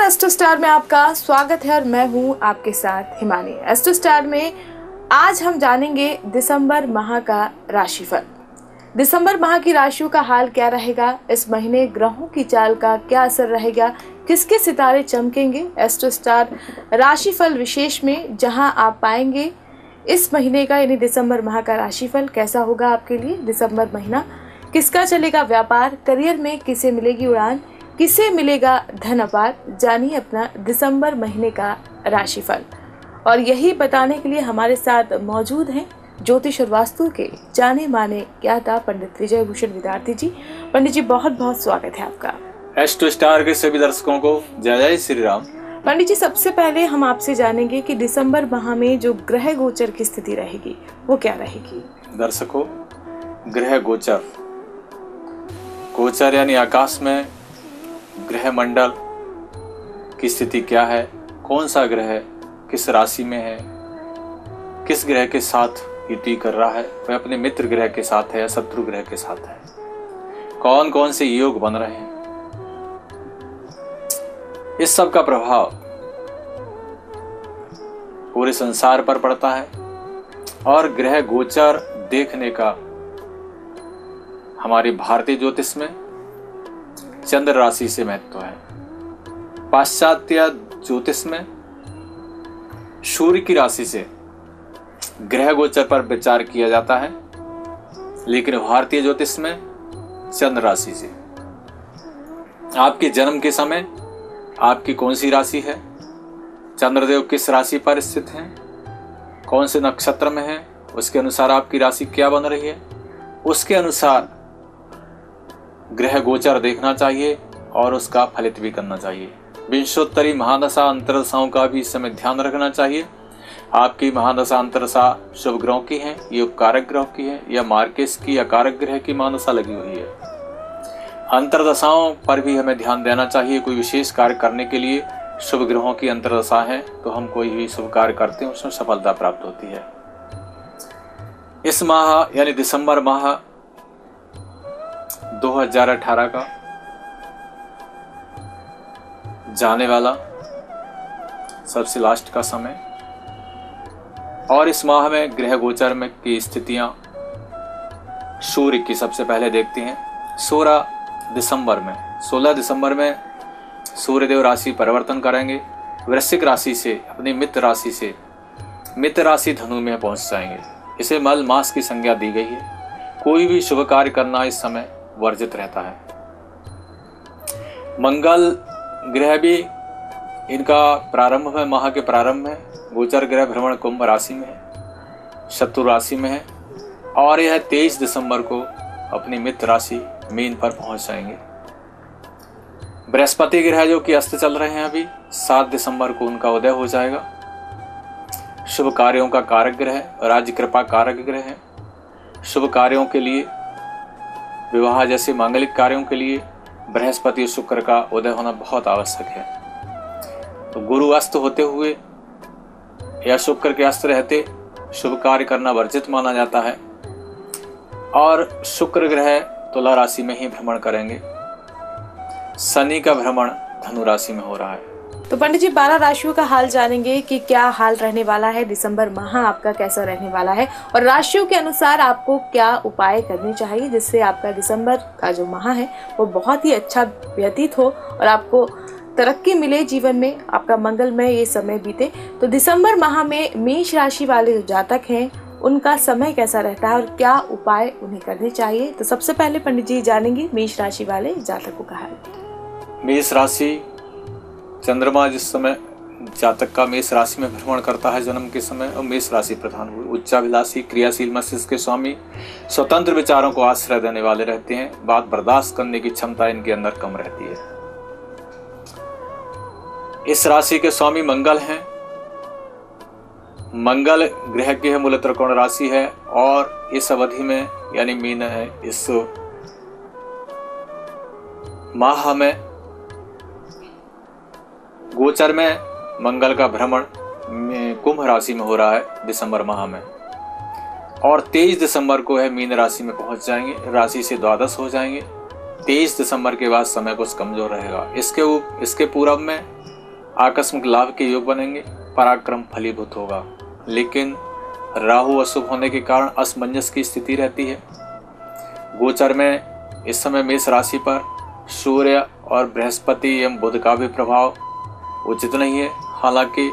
Astro star में आपका स्वागत है और मैं हूं आपके साथ हिमानी। एस्ट्रो स्टार में आज हम जानेंगे दिसंबर माह का राशिफल। दिसंबर माह की राशियों का हाल क्या रहेगा, इस महीने ग्रहों की चाल का क्या असर रहेगा, किसके सितारे चमकेंगे। एस्ट्रो स्टार राशिफल विशेष में जहां आप पाएंगे इस महीने का यानी दिसंबर माह का राशिफल कैसा होगा आपके लिए। दिसंबर महीना किसका चलेगा व्यापार, करियर में किसे मिलेगी उड़ान, किसे मिलेगा धन अपार। जानिए अपना दिसंबर महीने का राशिफल। और यही बताने के लिए हमारे साथ मौजूद हैं ज्योतिष और वास्तु के जाने माने ज्ञाता पंडित विजय भूषण विद्यार्थी जी। पंडित जी बहुत बहुत स्वागत है आपका। एस्ट्रो स्टार के सभी दर्शकों को जय जय श्री राम। पंडित जी सबसे पहले हम आपसे जानेंगे कि दिसंबर माह में जो ग्रह गोचर की स्थिति रहेगी वो क्या रहेगी। दर्शकों, ग्रह गोचर, गोचर यानी आकाश में ग्रह मंडल की स्थिति क्या है, कौन सा ग्रह किस राशि में है, किस ग्रह के साथ युति कर रहा है, वह अपने मित्र ग्रह के साथ है या शत्रु ग्रह के साथ है, कौन कौन से योग बन रहे हैं, इस सब का प्रभाव पूरे संसार पर पड़ता है। और ग्रह गोचर देखने का हमारी भारतीय ज्योतिष में चंद्र राशि से महत्व है। पाश्चात्य ज्योतिष में सूर्य की राशि से ग्रह गोचर पर विचार किया जाता है, लेकिन भारतीय ज्योतिष में चंद्र राशि से। आपके जन्म के समय आपकी कौन सी राशि है, चंद्रदेव किस राशि पर स्थित हैं, कौन से नक्षत्र में है, उसके अनुसार आपकी राशि क्या बन रही है, उसके अनुसार ग्रह गोचर देखना चाहिए और उसका फलित भी करना चाहिए। विंशोत्तरी महादशा अंतरदशाओं का भी इस समय ध्यान रखना चाहिए। आपकी महादशा अंतरदशा शुभ ग्रहों की है, ये उपकारक ग्रह की है, या मार्केश की या कारक ग्रह की महादशा लगी हुई है। अंतरदशाओं पर भी हमें ध्यान देना चाहिए। कोई विशेष कार्य करने के लिए शुभ ग्रहों की अंतरदशा है तो हम कोई भी शुभ कार्य करते हैं उसमें सफलता प्राप्त होती है। इस माह यानी दिसंबर माह 2018 का जाने वाला सबसे लास्ट का समय, और इस माह में ग्रह गोचर में की स्थितियां सूर्य की सबसे पहले देखते हैं। 16 दिसंबर में सूर्यदेव राशि परिवर्तन करेंगे, वृश्चिक राशि से अपनी मित्र राशि से मित्र राशि धनु में पहुंच जाएंगे। इसे मल मास की संज्ञा दी गई है। कोई भी शुभ कार्य करना इस समय वर्जित रहता है। मंगल ग्रह भी इनका प्रारंभ में, माह के प्रारंभ में गोचर ग्रह भ्रमण कुंभ राशि में है, शत्रु राशि में है, और यह 23 दिसंबर को अपनी मित्र राशि मीन पर पहुंच जाएंगे। बृहस्पति ग्रह जो कि अस्त चल रहे हैं अभी, 7 दिसंबर को उनका उदय हो जाएगा। शुभ कार्यों का कारक ग्रह, राज्य कृपा कारक ग्रह है। शुभ कार्यों के लिए, विवाह जैसे मांगलिक कार्यों के लिए बृहस्पति और शुक्र का उदय होना बहुत आवश्यक है। तो गुरु अस्त होते हुए या शुक्र के अस्त रहते शुभ कार्य करना वर्जित माना जाता है। और शुक्र ग्रह तुला राशि में ही भ्रमण करेंगे। शनि का भ्रमण धनु राशि में हो रहा है। तो पंडित जी 12 राशियों का हाल जानेंगे कि क्या हाल रहने वाला है, दिसंबर माह आपका कैसा रहने वाला है, और राशियों के अनुसार आपको क्या उपाय करने चाहिए जिससे आपका दिसंबर का जो माह है वो बहुत ही अच्छा व्यतीत हो और आपको तरक्की मिले जीवन में, आपका मंगलमय ये समय बीते। तो दिसंबर माह में मेष राशि वाले जो जातक हैं उनका समय कैसा रहता है और क्या उपाय उन्हें करने चाहिए। तो सबसे पहले पंडित जी जानेंगे मेष राशि वाले जातकों का हाल। मेष राशि, चंद्रमा जिस समय जातक का मेष राशि में भ्रमण करता है जन्म के समय, और मेष राशि प्रधान हुए, उच्चाभिलाषी, क्रियाशील मस्तिष्क के स्वामी, स्वतंत्र विचारों को आश्रय देने वाले रहते हैं। बात बर्दाश्त करने की क्षमता इनके अंदर कम रहती है। इस राशि के स्वामी मंगल हैं। मंगल ग्रह की है, मूल त्रिकोण राशि है, और इस अवधि में यानी मीन है, इस माह में गोचर में मंगल का भ्रमण कुंभ राशि में हो रहा है दिसंबर माह में, और 23 दिसंबर को है मीन राशि में पहुंच जाएंगे, राशि से द्वादश हो जाएंगे। 23 दिसंबर के बाद समय कुछ कमजोर रहेगा। इसके पूर्व में आकस्मिक लाभ के योग बनेंगे, पराक्रम फलीभूत होगा। लेकिन राहु अशुभ होने के कारण असमंजस की स्थिति रहती है। गोचर में इस समय मेष राशि पर सूर्य और बृहस्पति एवं बुध का भी प्रभाव उचित नहीं है। हालांकि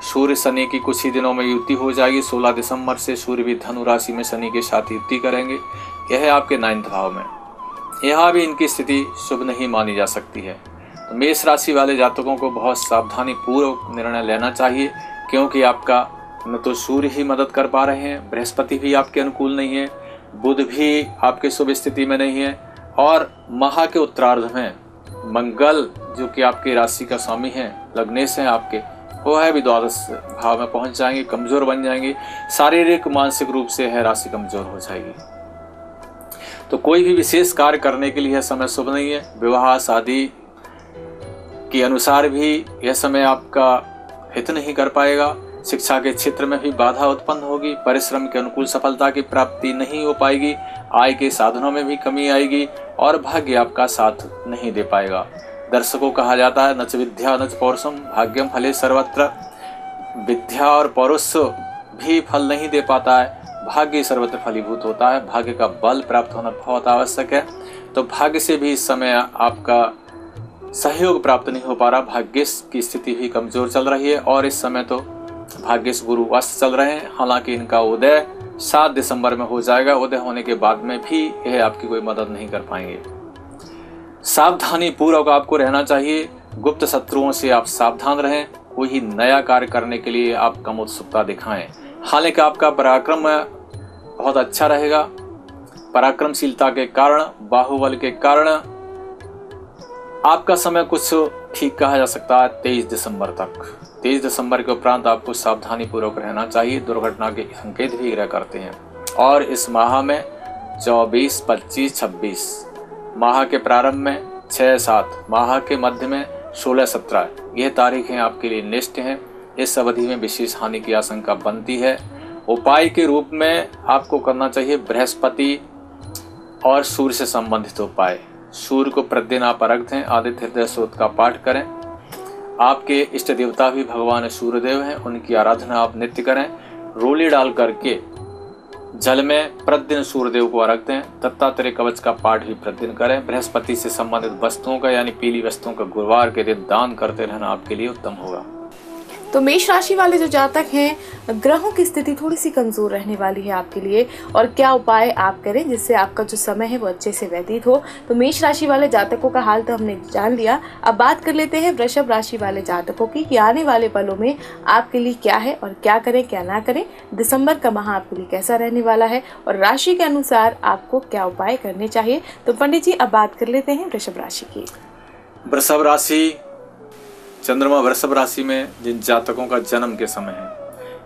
सूर्य शनि की कुछ ही दिनों में युति हो जाएगी। 16 दिसंबर से सूर्य भी धनु राशि में शनि के साथ युति करेंगे। यह है आपके 9th भाव में। यहाँ भी इनकी स्थिति शुभ नहीं मानी जा सकती है। तो मेष राशि वाले जातकों को बहुत सावधानी पूर्वक निर्णय लेना चाहिए, क्योंकि आपका न तो सूर्य ही मदद कर पा रहे हैं, बृहस्पति भी आपके अनुकूल नहीं है, बुध भी आपके शुभ स्थिति में नहीं है, और माह के उत्तरार्ध में मंगल जो कि आपकी राशि का स्वामी है, लग्नेश है आपके, वो है भी 12 भाव में पहुंच जाएंगे, कमजोर बन जाएंगे। शारीरिक मानसिक रूप से है राशि कमजोर हो जाएगी। तो कोई भी विशेष कार्य करने के लिए यह समय शुभ नहीं है। विवाह शादी के अनुसार भी यह समय आपका हित नहीं कर पाएगा। शिक्षा के क्षेत्र में भी बाधा उत्पन्न होगी। परिश्रम के अनुकूल सफलता की प्राप्ति नहीं हो पाएगी। आय के साधनों में भी कमी आएगी और भाग्य आपका साथ नहीं दे पाएगा। दर्शकों कहा जाता है नच विद्या नच पौरुषम भाग्यम फले सर्वत्र। विद्या और पौरुष भी फल नहीं दे पाता है, भाग्य सर्वत्र फलीभूत होता है। भाग्य का बल प्राप्त होना बहुत आवश्यक है। तो भाग्य से भी इस समय आपका सहयोग प्राप्त नहीं हो पा रहा। भाग्य की स्थिति भी कमजोर चल रही है और इस समय तो भाग्येश गुरु अस्त चल रहे हैं। हालांकि इनका उदय 7 दिसंबर में हो जाएगा। उदय होने के बाद में भी यह आपकी कोई मदद नहीं कर पाएंगे। सावधानी पूर्वक आपको रहना चाहिए। गुप्त शत्रुओं से आप सावधान रहें। कोई नया कार्य करने के लिए आप कम उत्सुकता दिखाएं। हालांकि आपका पराक्रम बहुत अच्छा रहेगा। पराक्रमशीलता के कारण, बाहुबल के कारण आपका समय कुछ ठीक कहा जा सकता है 23 दिसंबर तक। 23 दिसंबर के उपरांत आपको सावधानी पूर्वक रहना चाहिए। दुर्घटना के संकेत भी ग्रह करते हैं। और इस माह में 24, 25, 26 माह के प्रारंभ में 6, 7 माह के मध्य में 16, 17 यह तारीखें आपके लिए निष्ठ हैं। इस अवधि में विशेष हानि की आशंका बनती है। उपाय के रूप में आपको करना चाहिए बृहस्पति और सूर्य से संबंधित उपाय। सूर्य को प्रतिदिन आप अर्घ्य दें। आदित्य हृदय स्तोत्र का पाठ करें। आपके इष्ट देवता भी भगवान सूर्यदेव हैं, उनकी आराधना आप नित्य करें। रोली डाल करके जल में प्रतिदिन सूर्यदेव को अर्घ्य दें। दत्तात्रेय कवच का पाठ भी प्रतिदिन करें। बृहस्पति से संबंधित वस्तुओं का यानी पीली वस्तुओं का गुरुवार के दिन दान करते रहना आपके लिए उत्तम होगा। तो मेष राशि वाले जो जातक हैं, ग्रहों की स्थिति थोड़ी सी कमजोर रहने वाली है आपके लिए, और क्या उपाय आप करें जिससे आपका जो समय है वो अच्छे से व्यतीत हो। तो मेष राशि वाले जातकों का हाल तो हमने जान लिया। अब बात कर लेते हैं वृषभ राशि वाले जातकों की कि आने वाले पलों में आपके लिए क्या है और क्या करें क्या ना करें। दिसंबर का माह आपके लिए कैसा रहने वाला है और राशि के अनुसार आपको क्या उपाय करने चाहिए। तो पंडित जी अब बात कर लेते हैं वृषभ राशि की। वृषभ राशि, चंद्रमा वृषभ राशि में जिन जातकों का जन्म के समय है,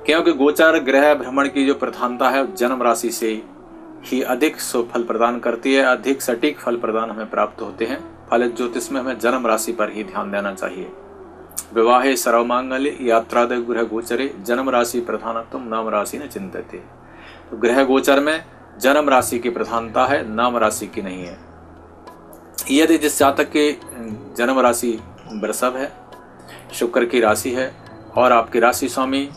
क्योंकि गोचर ग्रह भ्रमण की जो प्रधानता है जन्म राशि से ही अधिक फल प्रदान करती है। अधिक सटीक फल प्रदान हमें प्राप्त होते हैं। फल ज्योतिष में हमें जन्म राशि पर ही ध्यान देना चाहिए। विवाहे सर्वमांगल्ये यात्रादय ग्रह गोचरे जन्म राशि प्रधानत्व नाम राशि न चिंतते। तो ग्रह गोचर में जन्म राशि की प्रधानता है, नाम राशि की नहीं है। यदि जिस जातक के जन्म राशि वृषभ है, शुक्र की राशि है और आपके राशि स्वामी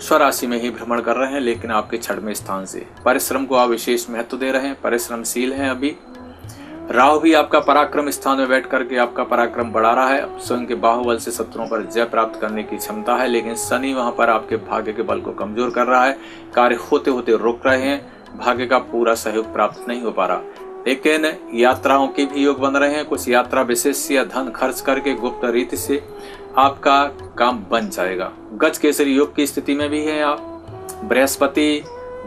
स्वराशि में ही भ्रमण कर रहे हैं, लेकिन आपके 6वें स्थान से परिश्रम को आप विशेष महत्व दे रहे हैं, परिश्रमशील हैं। अभी राहु भी आपका पराक्रम स्थान में बैठ करके आपका पराक्रम बढ़ा रहा है। स्वयं के बाहुबल से शत्रुओं पर जय प्राप्त करने की क्षमता है, लेकिन शनि वहां पर आपके भाग्य के बल को कमजोर कर रहा है। कार्य होते होते रुक रहे हैं, भाग्य का पूरा सहयोग प्राप्त नहीं हो पा रहा। लेकिन यात्राओं के भी योग बन रहे हैं। कुछ यात्रा विशेष या धन खर्च करके गुप्त रीति से आपका काम बन जाएगा। गज केसरी योग की स्थिति में भी है आप। बृहस्पति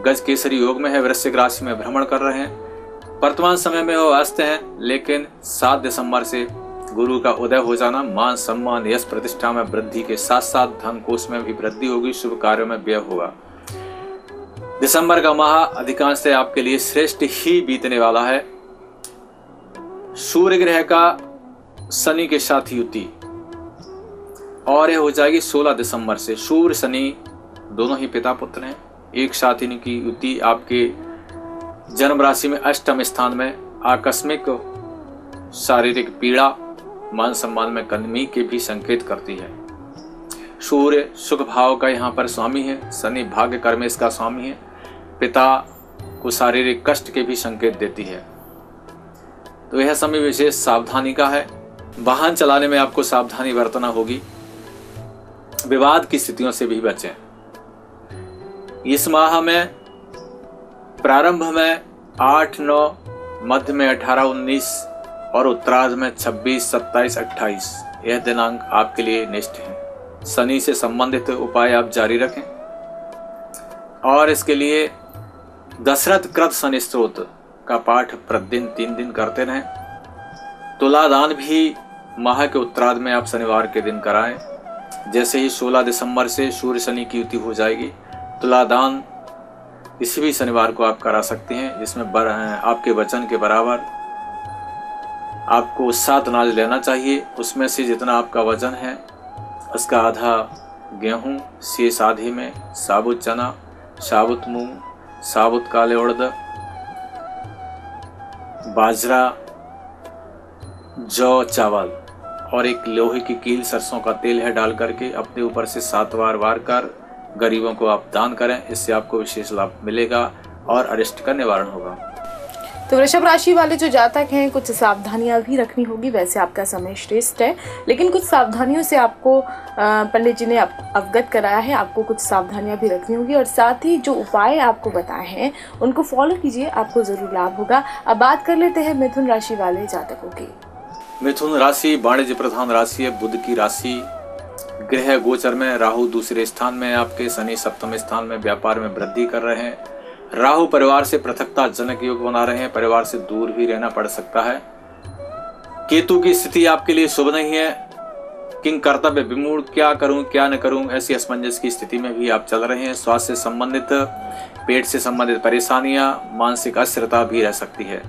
गज केसरी योग में है, वृश्चिक राशि में भ्रमण कर रहे हैं। वर्तमान समय में वो अस्त हैं, लेकिन 7 दिसंबर से गुरु का उदय हो जाना मान सम्मान यश प्रतिष्ठा में वृद्धि के साथ साथ धन कोष में भी वृद्धि होगी। शुभ कार्यों में व्यय होगा। दिसंबर का माह अधिकांश से आपके लिए श्रेष्ठ ही बीतने वाला है। सूर्य ग्रह का शनि के साथ युति और यह हो जाएगी 16 दिसंबर से। सूर्य शनि दोनों ही पिता पुत्र हैं। एक साथ इनकी युति आपके जन्म राशि में 8वें स्थान में आकस्मिक शारीरिक पीड़ा, मान सम्मान में कमी के भी संकेत करती है। सूर्य सुख भाव का यहाँ पर स्वामी है, शनि भाग्य कर्मेश का स्वामी है, पिता को शारीरिक कष्ट के भी संकेत देती है। तो यह समय विशेष सावधानी का है। वाहन चलाने में आपको सावधानी बरतना होगी। विवाद की स्थितियों से भी बचें। इस माह में प्रारंभ में 8, 9, मध्य में 18, 19 और उत्तरार्ध में 26, 27, 28 यह दिनांक आपके लिए निष्ठ है। शनि से संबंधित उपाय आप जारी रखें और इसके लिए दशरथ कृत शनि स्तोत्र का पाठ प्रतिदिन 3 दिन करते रहें। तुलादान भी माह के उत्तरार्ध में आप शनिवार के दिन कराएं। जैसे ही 16 दिसंबर से सूर्य शनि की युति हो जाएगी, तुलादान किसी भी शनिवार को आप करा सकते हैं, जिसमें आपके वचन के बराबर आपको 7 अनाज लेना चाहिए। उसमें से जितना आपका वजन है उसका आधा गेहूं, शेष आधे में साबुत चना, साबुत मूंग, साबुत काले उड़द, बाजरा, जौ, चावल और एक लोहे की कील सरसों का तेल है डाल करके अपने ऊपर से 7 बार वार कर गरीबों को आप दान करें। इससे आपको विशेष लाभ मिलेगा और अरिष्ट का निवारण होगा। तो वृषभ राशि वाले जो जातक हैं, कुछ सावधानियां भी रखनी होगी। वैसे आपका समय श्रेष्ठ है, लेकिन कुछ सावधानियों से आपको पंडित जी ने अवगत कराया है। आपको कुछ सावधानियां भी रखनी होगी और साथ ही जो उपाय आपको बताए हैं उनको फॉलो कीजिए, आपको जरूर लाभ होगा। अब बात कर लेते हैं मिथुन राशि वाले जातकों की। मिथुन राशि वाणिज्य प्रधान राशि है, बुध की राशि। ग्रह गोचर में राहु दूसरे स्थान में, आपके शनि सप्तम स्थान में व्यापार में वृद्धि कर रहे हैं। राहु परिवार से पृथकता जनक योग बना रहे हैं, परिवार से दूर भी रहना पड़ सकता है। केतु की स्थिति आपके लिए शुभ नहीं है। किंग कर्तव्य विमूढ़, क्या करूं क्या न करूं, ऐसी असमंजस की स्थिति में भी आप चल रहे हैं। स्वास्थ्य से संबंधित, पेट से संबंधित परेशानियां, मानसिक अस्थिरता भी रह सकती है।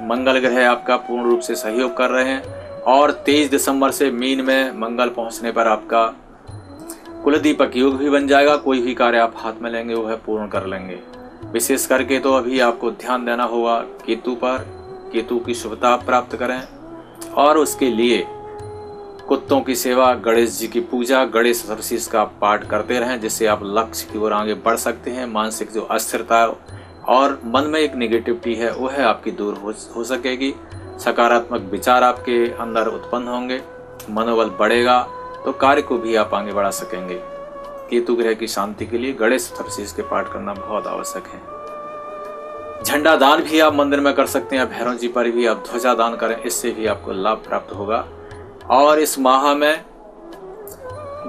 मंगल ग्रह आपका पूर्ण रूप से सहयोग कर रहे हैं और 23 दिसंबर से मीन में मंगल पहुंचने पर आपका कुलदीपक योग भी बन जाएगा। कोई भी कार्य आप हाथ में लेंगे वो है पूर्ण कर लेंगे। विशेष करके तो अभी आपको ध्यान देना होगा केतु पर। केतु की शुभता प्राप्त करें और उसके लिए कुत्तों की सेवा, गणेश जी की पूजा, गणेश चतुर्थी का पाठ करते रहें, जिससे आप लक्ष्य की ओर आगे बढ़ सकते हैं। मानसिक जो अस्थिरता और मन में एक नेगेटिविटी है वो है आपकी दूर हो सकेगी। सकारात्मक विचार आपके अंदर उत्पन्न होंगे, मनोबल बढ़ेगा तो कार्य को भी आप आगे बढ़ा सकेंगे। केतु ग्रह की शांति के लिए गणेश चतुर्थी के पाठ करना बहुत आवश्यक है। झंडा दान भी आप मंदिर में कर सकते हैं, भैरव जी पर भी आप ध्वजा दान करें, इससे भी आपको लाभ प्राप्त होगा। और इस माह में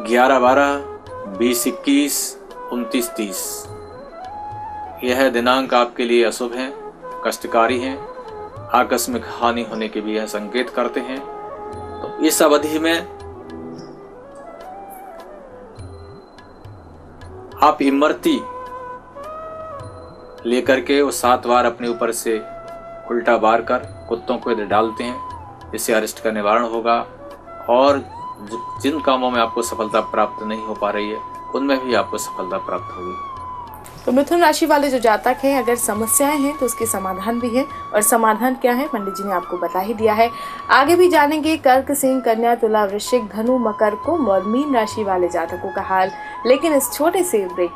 11, 12, 20, 21, 29, 30 यह दिनांक आपके लिए अशुभ हैं, कष्टकारी हैं, आकस्मिक हानि होने के भी यह संकेत करते हैं। तो इस अवधि में आप इमरती लेकर के वो 7 बार अपने ऊपर से उल्टा बार कर कुत्तों को यदि डालते हैं, इससे अरिष्ट का निवारण होगा। और जिन कामों में आपको सफलता प्राप्त नहीं हो पा रही है उनमें भी आपको सफलता प्राप्त होगी। तो मिथुन राशि वाले जो जातक हैं, अगर समस्याएं हैं तो उसके समाधान भी है, और समाधान क्या है पंडित जी ने आपको बता ही दिया है। आगे भी जानेंगे कर्क, सिंह, कन्या, तुला, वृश्चिक, धनु, मकर, कुंभ और मीन राशि वाले जातकों का हाल, लेकिन इस छोटे से ब्रेक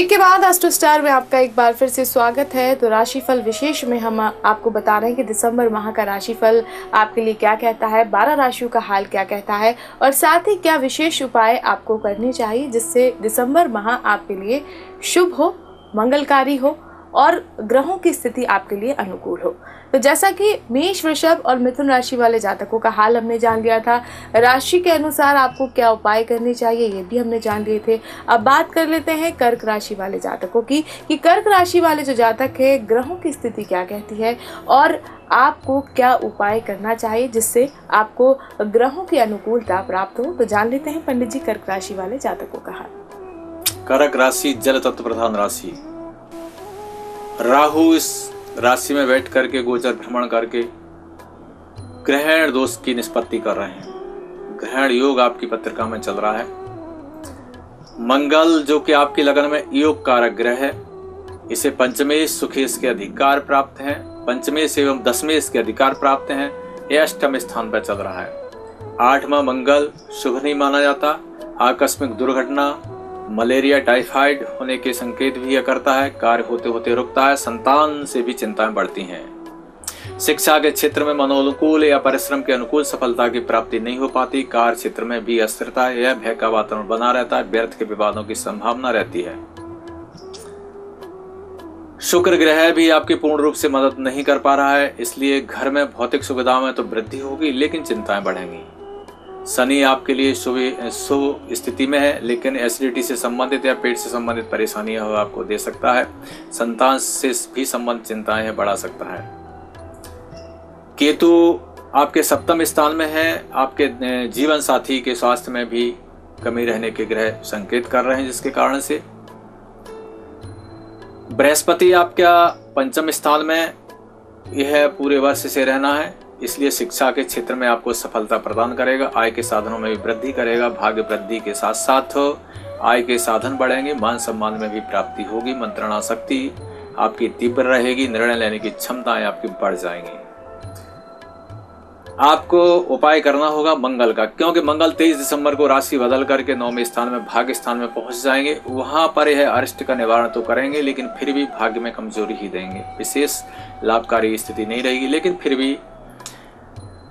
के बाद एस्ट्रो स्टार में आपका एक बार फिर से स्वागत है। तो राशिफल विशेष में हम आपको बता रहे हैं कि दिसंबर माह का राशिफल आपके लिए क्या कहता है, 12 राशियों का हाल क्या कहता है, और साथ ही क्या विशेष उपाय आपको करने चाहिए जिससे दिसंबर माह आपके लिए शुभ हो, मंगलकारी हो और ग्रहों की स्थिति आपके लिए अनुकूल हो। तो जैसा कि मेष, वृषभ और मिथुन राशि वाले जातकों का हाल हमने जान लिया था, राशि के अनुसार आपको क्या उपाय करने चाहिए ये भी हमने जान लिए थे। अब बात कर लेते हैं कर्क राशि वाले जातकों की कि कर्क राशि वाले जो जातक है ग्रहों की स्थिति क्या कहती है और आपको क्या उपाय करना चाहिए जिससे आपको ग्रहों की अनुकूलता प्राप्त हो। तो जान लेते हैं पंडित जी कर्क राशि वाले जातकों का हाल। कर्क राशि जल तत्व प्रधान राशि। राहु इस राशि में बैठ करके गोचर भ्रमण करके ग्रहण दोष की निष्पत्ति कर रहे हैं। ग्रहण योग आपकी पत्रिका में चल रहा है। मंगल जो कि आपकी लगन में योग कारक ग्रह है, इसे पंचमेश सुखेश के अधिकार प्राप्त हैं, पंचमेश एवं दशमेश के अधिकार प्राप्त हैं। यह अष्टम स्थान पर चल रहा है। 8वां मंगल शुभ नहीं माना जाता। आकस्मिक दुर्घटना, मलेरिया, टाइफाइड होने के संकेत भी यह करता है। कार्य होते होते रुकता है। संतान से भी चिंताएं बढ़ती हैं। शिक्षा के क्षेत्र में मनोनुकूल या परिश्रम के अनुकूल सफलता की प्राप्ति नहीं हो पाती। कार्य क्षेत्र में भी अस्थिरता या भय का वातावरण बना रहता है। व्यर्थ के विवादों की संभावना रहती है। शुक्र ग्रह भी आपकी पूर्ण रूप से मदद नहीं कर पा रहा है, इसलिए घर में भौतिक सुविधाओं में तो वृद्धि होगी लेकिन चिंताएं बढ़ेंगी। शनि आपके लिए शुभ स्थिति में है, लेकिन एसिडिटी से संबंधित या पेट से संबंधित परेशानियां आपको दे सकता है। संतान से भी संबंधित चिंताएं बढ़ा सकता है। केतु आपके 7वें स्थान में है। आपके जीवन साथी के स्वास्थ्य में भी कमी रहने के ग्रह संकेत कर रहे हैं, जिसके कारण से बृहस्पति आपका 5वें स्थान में यह पूरे वर्ष से रहना है, इसलिए शिक्षा के क्षेत्र में आपको सफलता प्रदान करेगा। आय के साधनों में भी वृद्धि करेगा। भाग्य वृद्धि के साथ साथ आय के साधन बढ़ेंगे। मान सम्मान में भी प्राप्ति होगी। मंत्रणा शक्ति आपकी तीव्र रहेगी। निर्णय लेने की क्षमताएं आपकी बढ़ जाएंगी। आपको उपाय करना होगा मंगल का, क्योंकि मंगल 23 दिसंबर को राशि बदल करके 9वें स्थान में भाग्य स्थान में पहुंच जाएंगे। वहां पर यह अरिष्ट का निवारण तो करेंगे, लेकिन फिर भी भाग्य में कमजोरी ही देंगे। विशेष लाभकारी स्थिति नहीं रहेगी, लेकिन फिर भी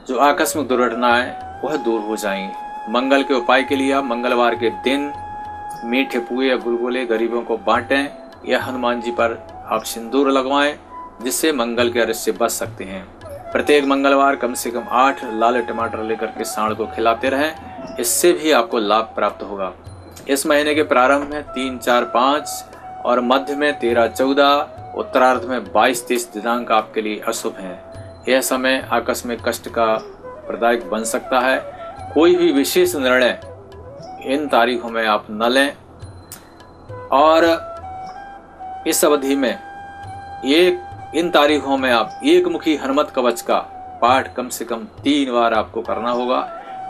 जो आकस्मिक दुर्घटनाएं वह दूर हो जाएंगी। मंगल के उपाय के लिए आप मंगलवार के दिन मीठे पुए या गुलगुले गरीबों को बांटें, या हनुमान जी पर आप सिंदूर लगवाएं, जिससे मंगल के अरिष्ट से बच सकते हैं। प्रत्येक मंगलवार कम से कम 8 लाल टमाटर लेकर के सांड को खिलाते रहें, इससे भी आपको लाभ प्राप्त होगा। इस महीने के प्रारंभ में 3, 4, 5 और मध्य में 13, 14, उत्तरार्ध में 22, 23 दिनांक आपके लिए अशुभ हैं। यह समय आकस्मिक कष्ट का प्रदायक बन सकता है। कोई भी विशेष निर्णय इन तारीखों में आप न लें, और इस अवधि में इन तारीखों में आप एकमुखी हनुमत कवच का पाठ कम से कम 3 बार आपको करना होगा,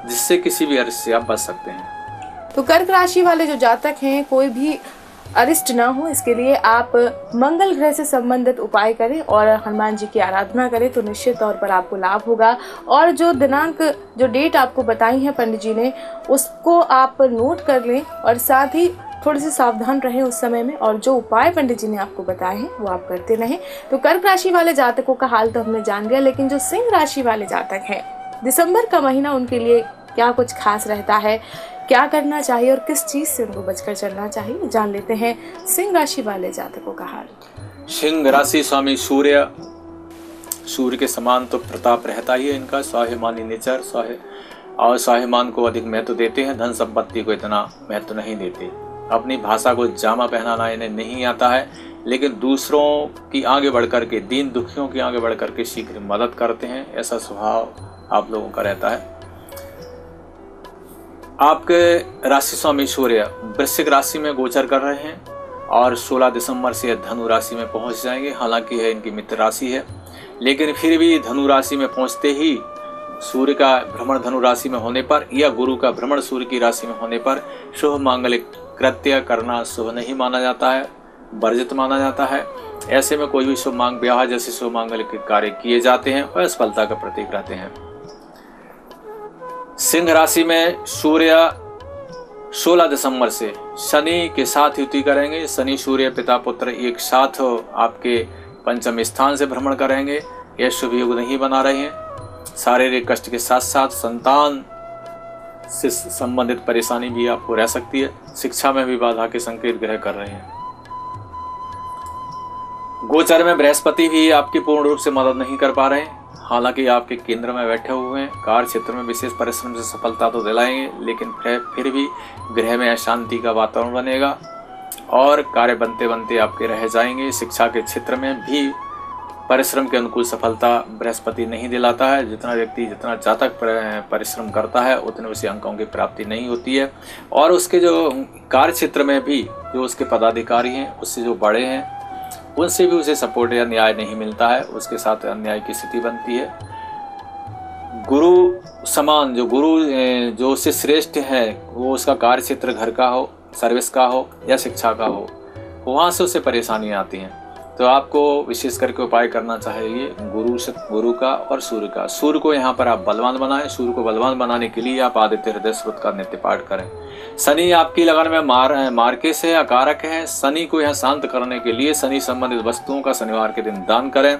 जिससे किसी भी अरिष्ट से आप बच सकते हैं। तो कर्क राशि वाले जो जातक हैं, कोई भी अरिष्ट ना हो, इसके लिए आप मंगल ग्रह से संबंधित उपाय करें और हनुमान जी की आराधना करें, तो निश्चित तौर पर आपको लाभ होगा। और जो दिनांक, जो डेट आपको बताई है पंडित जी ने, उसको आप नोट कर लें और साथ ही थोड़े से सावधान रहें उस समय में, और जो उपाय पंडित जी ने आपको बताए हैं वो आप करते रहें। तो कर्क राशि वाले जातकों का हाल तो हमने जान लिया, लेकिन जो सिंह राशि वाले जातक हैं, दिसंबर का महीना उनके लिए क्या कुछ खास रहता है, क्या करना चाहिए और किस चीज से उनको बचकर चलना चाहिए, जान लेते हैं सिंह राशि वाले जातकों का हाल। सिंह राशि स्वामी सूर्य के समान तो प्रताप रहता ही है इनका। स्वाभिमानी नेचर, और स्वाभिमान को अधिक महत्व देते हैं। धन संपत्ति को इतना महत्व नहीं देते। अपनी भाषा को जामा पहनाना इन्हें नहीं आता है, लेकिन दूसरों की आगे बढ़कर के, दीन दुखियों की आगे बढ़कर के शीघ्र मदद करते हैं। ऐसा स्वभाव आप लोगों का रहता है। आपके राशि स्वामी सूर्य वृश्चिक राशि में गोचर कर रहे हैं और 16 दिसंबर से धनु राशि में पहुंच जाएंगे। हालांकि यह इनकी मित्र राशि है, लेकिन फिर भी धनु राशि में पहुंचते ही सूर्य का भ्रमण धनु राशि में होने पर या गुरु का भ्रमण सूर्य की राशि में होने पर शुभ मांगलिक कृत्य करना शुभ नहीं माना जाता है, वर्जित माना जाता है। ऐसे में कोई भी शुभ मांग, ब्याह जैसे शुभ मांगलिक कार्य किए जाते हैं और सफलता का प्रतीक रहते हैं। सिंह राशि में सूर्य 16 दिसंबर से शनि के साथ युति करेंगे। शनि सूर्य पिता पुत्र एक साथ आपके 5वें स्थान से भ्रमण करेंगे। यह शुभ योग नहीं बना रहे हैं। शारीरिक कष्ट के साथ साथ संतान से संबंधित परेशानी भी आपको रह सकती है। शिक्षा में भी बाधा के संकेत ग्रह कर रहे हैं। गोचर में बृहस्पति भी आपकी पूर्ण रूप से मदद नहीं कर पा रहे हैं। हालांकि आपके केंद्र में बैठे हुए हैं। कार्य क्षेत्र में विशेष परिश्रम से सफलता तो दिलाएंगे, लेकिन फिर भी गृह में अशांति का वातावरण बनेगा और कार्य बनते बनते आपके रह जाएंगे। शिक्षा के क्षेत्र में भी परिश्रम के अनुकूल सफलता बृहस्पति नहीं दिलाता है। जितना जातक परिश्रम करता है उतने उसे अंकों की प्राप्ति नहीं होती है, और उसके जो कार्य क्षेत्र में भी जो उसके पदाधिकारी हैं, उससे जो बड़े हैं, उनसे भी उसे सपोर्ट या न्याय नहीं मिलता है। उसके साथ अन्याय की स्थिति बनती है। गुरु समान जो उससे श्रेष्ठ है, वो उसका कार्य क्षेत्र घर का हो, सर्विस का हो या शिक्षा का हो, वहाँ से उसे परेशानियाँ आती हैं। तो आपको विशेष करके उपाय करना चाहिए गुरु का और सूर्य का। सूर्य को यहाँ पर आप बलवान बनाएं। सूर्य को बलवान बनाने के लिए आप आदित्य हृदय स्तोत्र का नित्य पाठ करें। शनि आपकी लगन में मार्केश है, अकारक है। शनि को यहाँ शांत करने के लिए शनि संबंधित वस्तुओं का शनिवार के दिन दान करें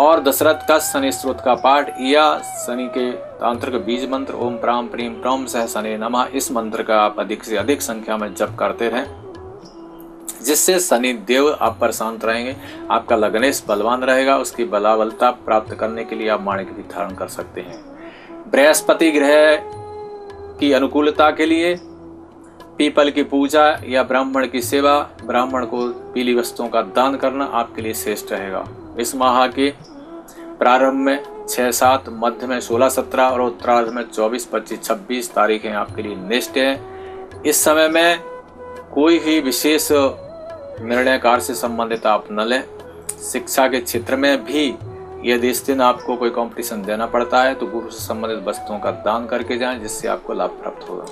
और दशरथ का शनि स्तोत्र का पाठ या शनि के तांत्रिक बीज मंत्र ओम प्राम प्रीम प्रम सह शनि नमः, इस मंत्र का आप अधिक से अधिक संख्या में जप करते रहें, जिससे शनि देव आप पर शांत रहेंगे। आपका लग्नेश बलवान रहेगा। उसकी बलाबलता प्राप्त करने के लिए आप माणिक भी धारण कर सकते हैं। बृहस्पति ग्रह की अनुकूलता के लिए पीपल की पूजा या ब्राह्मण की सेवा, ब्राह्मण को पीली वस्तुओं का दान करना आपके लिए श्रेष्ठ रहेगा। इस माह के प्रारंभ में 6-7, मध्य में 16-17 और उत्तरार्ध में 24-25-26 तारीखें आपके लिए नेष्ट हैं। इस समय में कोई भी विशेष निर्णय कार्य से संबंधित आप न लें। शिक्षा के क्षेत्र में भी यदि इस दिन आपको कोई कंपटीशन देना पड़ता है तो गुरु से संबंधित वस्तुओं का दान करके जाएं, जिससे आपको लाभ प्राप्त होगा।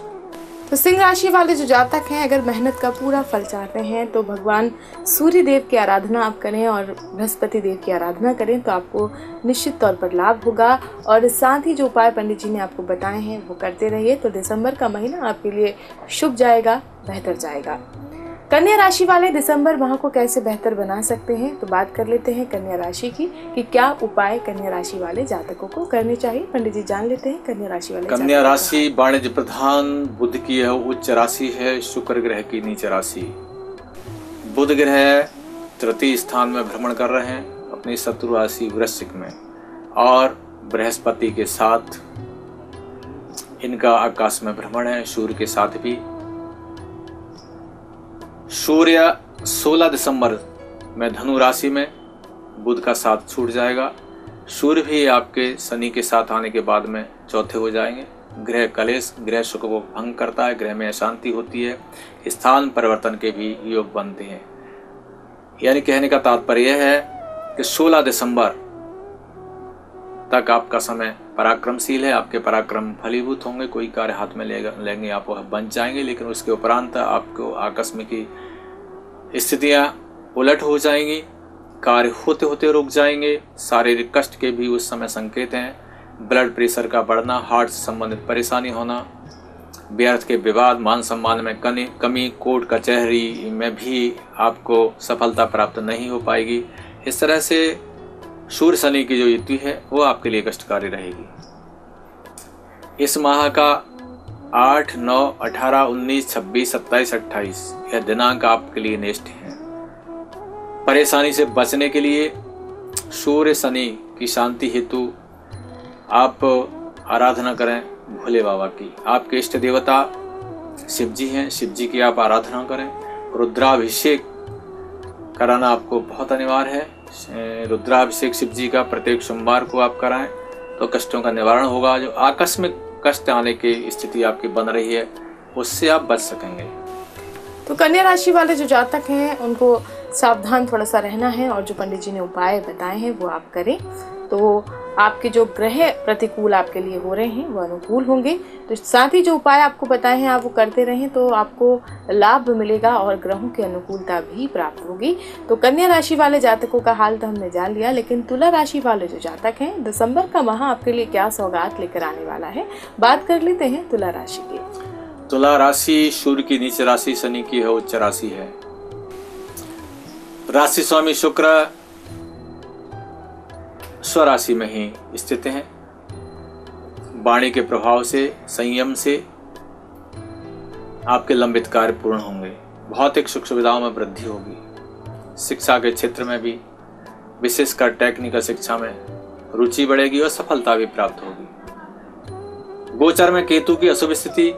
तो सिंह राशि वाले जो जातक हैं, अगर मेहनत का पूरा फल चाहते हैं तो भगवान सूर्य देव की आराधना आप करें और बृहस्पति देव की आराधना करें तो आपको निश्चित तौर पर लाभ होगा। और साथ ही जो उपाय पंडित जी ने आपको बताए हैं वो करते रहिए, तो दिसंबर का महीना आपके लिए शुभ जाएगा, बेहतर जाएगा। कन्या राशि वाले दिसंबर माह को कैसे बेहतर बना सकते हैं, तो बात कर लेते हैं कन्या राशि की कि क्या उपाय कन्या राशि वाले जातकों को करने चाहिए। पंडित जी जान लेते हैं कन्या राशि वाले। कन्या राशि वाणिज्य प्रधान, बुध की है उच्च राशि है, शुक्र ग्रह की नीच राशि। बुध ग्रह तृतीय स्थान में भ्रमण कर रहे हैं अपनी शत्रु राशि वृश्चिक में, और बृहस्पति के साथ इनका आकाश में भ्रमण है, सूर्य के साथ भी। सूर्य 16 दिसंबर में धनु राशि में, बुध का साथ छूट जाएगा। सूर्य भी आपके शनि के साथ आने के बाद में चौथे हो जाएंगे। ग्रह कलेश, ग्रह शुक्र को भंग करता है, ग्रह में अशांति होती है, स्थान परिवर्तन के भी योग बनते हैं। यानी कहने का तात्पर्य यह है कि 16 दिसंबर तक आपका समय पराक्रमशील है, आपके पराक्रम फलीभूत होंगे, कोई कार्य हाथ में लेंगे आप वह बन जाएंगे। लेकिन उसके उपरांत आपको आकस्मिक स्थितियां उलट हो जाएंगी, कार्य होते होते रुक जाएंगे, शारीरिक कष्ट के भी उस समय संकेत हैं। ब्लड प्रेशर का बढ़ना, हार्ट से संबंधित परेशानी होना, व्यर्थ के विवाद, मान सम्मान में कमी, कोर्ट कचहरी में भी आपको सफलता प्राप्त नहीं हो पाएगी। इस तरह से सूर्य शनि की जो युति है वो आपके लिए कष्टकारी रहेगी। इस माह का 8, 9, 18, 19, 26, 27, 28 यह दिनांक आपके लिए नेष्ट हैं। परेशानी से बचने के लिए सूर्य शनि की शांति हेतु आप आराधना करें भोले बाबा की। आपके इष्ट देवता शिव जी हैं, शिव जी की आप आराधना करें। रुद्राभिषेक कराना आपको बहुत अनिवार्य है। रुद्राभिषेक शिव जी का प्रत्येक सोमवार को आप कराएं तो कष्टों का निवारण होगा। जो आकस्मिक कष्ट आने की स्थिति आपकी बन रही है उससे आप बच सकेंगे। तो कन्या राशि वाले जो जातक हैं उनको सावधान थोड़ा सा रहना है और जो पंडित जी ने उपाय बताए हैं वो आप करें तो आपके जो ग्रह प्रतिकूल आपके लिए हो रहे हैं वो अनुकूल होंगे। तो साथ ही जो उपाय आपको बताए हैं आप वो करते रहें तो आपको लाभ मिलेगा और ग्रहों की अनुकूलता भी प्राप्त होगी। तो कन्या राशि वाले जातकों का हाल तो हमने जान लिया, लेकिन तुला राशि वाले जो जातक हैं दिसंबर का माह आपके लिए क्या सौगात लेकर आने वाला है, बात कर लेते हैं तुला राशि की। तुला राशि सूर्य की नीच राशि, शनि की है उच्च राशि है। राशि स्वामी शुक्र स्वराशि में ही स्थित हैं। वाणी के प्रभाव से, संयम से आपके लंबित कार्य पूर्ण होंगे। भौतिक सुख सुविधाओं में वृद्धि होगी। शिक्षा के क्षेत्र में भी विशेषकर टेक्निकल शिक्षा में रुचि बढ़ेगी और सफलता भी प्राप्त होगी। गोचर में केतु की अशुभ स्थिति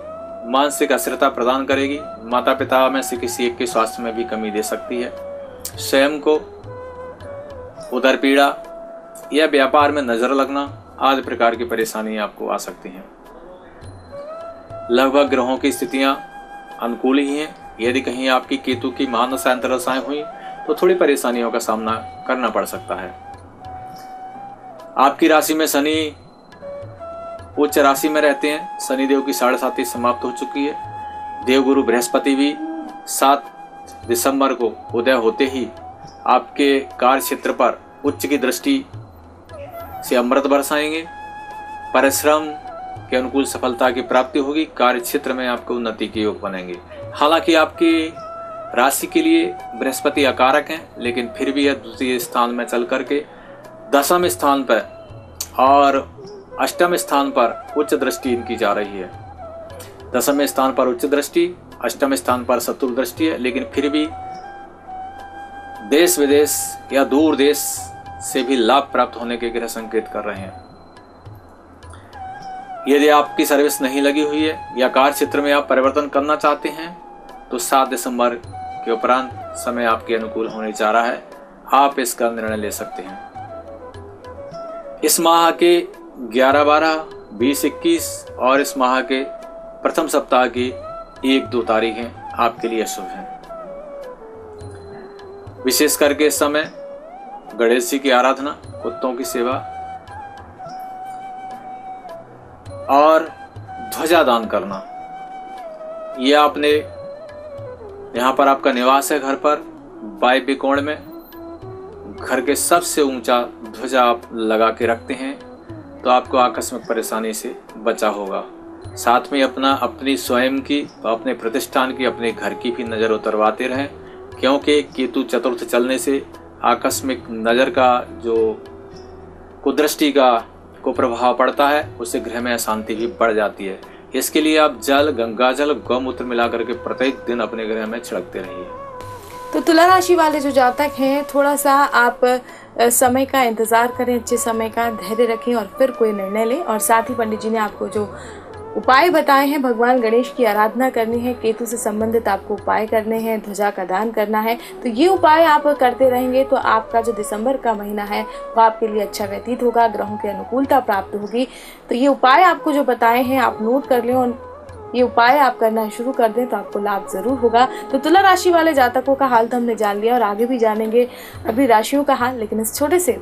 मानसिक अस्थिरता प्रदान करेगी। माता पिता में से किसी एक के स्वास्थ्य में भी कमी दे सकती है। स्वयं को उदर पीड़ा या व्यापार में नजर लगना आदि प्रकार की परेशानियां आपको आ सकती हैं। लगभग ग्रहों की स्थितियां अनुकूल ही हैं। यदि कहीं आपकी केतु की महादशा अंतर्दशाएं हुई तो थोड़ी परेशानियों का सामना करना पड़ सकता है। आपकी राशि में शनि उच्च राशि में रहते हैं। शनिदेव की 7.5 समाप्त हो चुकी है। देवगुरु बृहस्पति भी 7 दिसंबर को उदय होते ही आपके कार्य क्षेत्र पर उच्च की दृष्टि से अमृत बरसाएंगे। परिश्रम के अनुकूल सफलता की प्राप्ति होगी। कार्य क्षेत्र में आपको उन्नति के योग बनेंगे। हालांकि आपकी राशि के लिए बृहस्पति अकारक हैं, लेकिन फिर भी यह द्वितीय स्थान में चल करके दशम स्थान पर और अष्टम स्थान पर उच्च दृष्टि इनकी जा रही है। दशम स्थान पर उच्च दृष्टि, अष्टम स्थान पर शत्रु दृष्टि है, लेकिन फिर भी देश विदेश या दूर देश से भी लाभ प्राप्त होने के ग्रह संकेत कर रहे हैं। यदि आपकी सर्विस नहीं लगी हुई है या कार्य क्षेत्र में आप परिवर्तन करना चाहते हैं तो 7 दिसंबर के उपरांत समय आपके अनुकूल होने जा रहा है। आप इसका निर्णय ले सकते हैं। इस माह के 11, 12, 20, 21 और इस माह के प्रथम सप्ताह की 1-2 तारीखें आपके लिए शुभ हैं। विशेष करके इस समय गणेश जी की आराधना, कुत्तों की सेवा और ध्वजा दान करना, ये आपने यहाँ पर आपका निवास है घर पर वायव्य कोण में, घर के सबसे ऊंचा ध्वजा आप लगा के रखते हैं तो आपको आकस्मिक परेशानी से बचा होगा। साथ में अपनी स्वयं की, अपने प्रतिष्ठान की, अपने घर की भी नज़र उतरवाते रहें, क्योंकि केतु चतुर्थ चलने से आकस्मिक नज़र का जो कुदृष्टि का प्रभाव पड़ता है, उससे गृह में अशांति भी बढ़ जाती है। इसके लिए आप जल, गंगा जल, गौमूत्र मिला करके प्रत्येक दिन अपने गृह में छिड़कते रहिए। तो तुला राशि वाले जो जातक हैं, थोड़ा सा आप समय का इंतजार करें, अच्छे समय का धैर्य रखें और फिर कोई निर्णय लें। और साथ ही पंडित जी ने आपको जो उपाय बताए हैं, भगवान गणेश की आराधना करनी है, केतु से संबंधित आपको उपाय करने हैं, ध्वजा का दान करना है, तो ये उपाय आप करते रहेंगे तो आपका जो दिसंबर का महीना है वो आपके लिए अच्छा व्यतीत होगा, ग्रहों की अनुकूलता प्राप्त होगी। तो ये उपाय आपको जो बताए हैं आप नोट कर लें और ये उपाय आप करना शुरू कर दें तो आपको लाभ जरूर होगा। तो तुला राशि वाले जातकों का हाल तो हमने जान लिया और आगे भी जानेंगे अभी राशियों का हाल, लेकिन इस छोटे से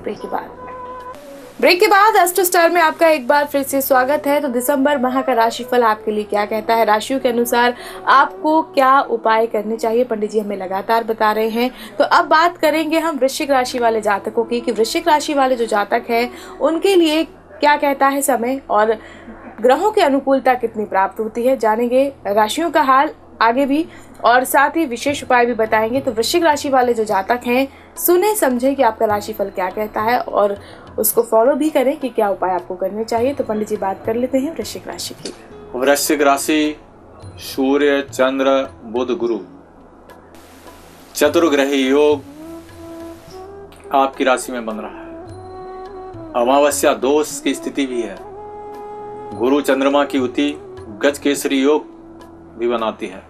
ब्रेक के बाद एस्ट्रो स्टार में आपका एक बार फिर से स्वागत है। तो दिसंबर माह का राशिफल आपके लिए क्या कहता है, राशियों के अनुसार आपको क्या उपाय करने चाहिए, पंडित जी हमें लगातार बता रहे हैं। तो अब बात करेंगे हम वृश्चिक राशि वाले जातकों की कि वृश्चिक राशि वाले जो जातक हैं उनके लिए क्या कहता है समय और ग्रहों की अनुकूलता कितनी प्राप्त होती है। जानेंगे राशियों का हाल आगे भी और साथ ही विशेष उपाय भी बताएंगे। तो वृश्चिक राशि वाले जो जातक हैं सुने समझे कि आपका राशिफल क्या कहता है और उसको फॉलो भी करें कि क्या उपाय आपको करने चाहिए। तो पंडित जी बात कर लेते हैं वृश्चिक राशि की। वृश्चिक राशि सूर्य, चंद्र, बुध, गुरु चतुर्ग्रही योग आपकी राशि में बन रहा है। अमावस्या दोष की स्थिति भी है। गुरु चंद्रमा की युति गज केसरी योग भी बनाती है।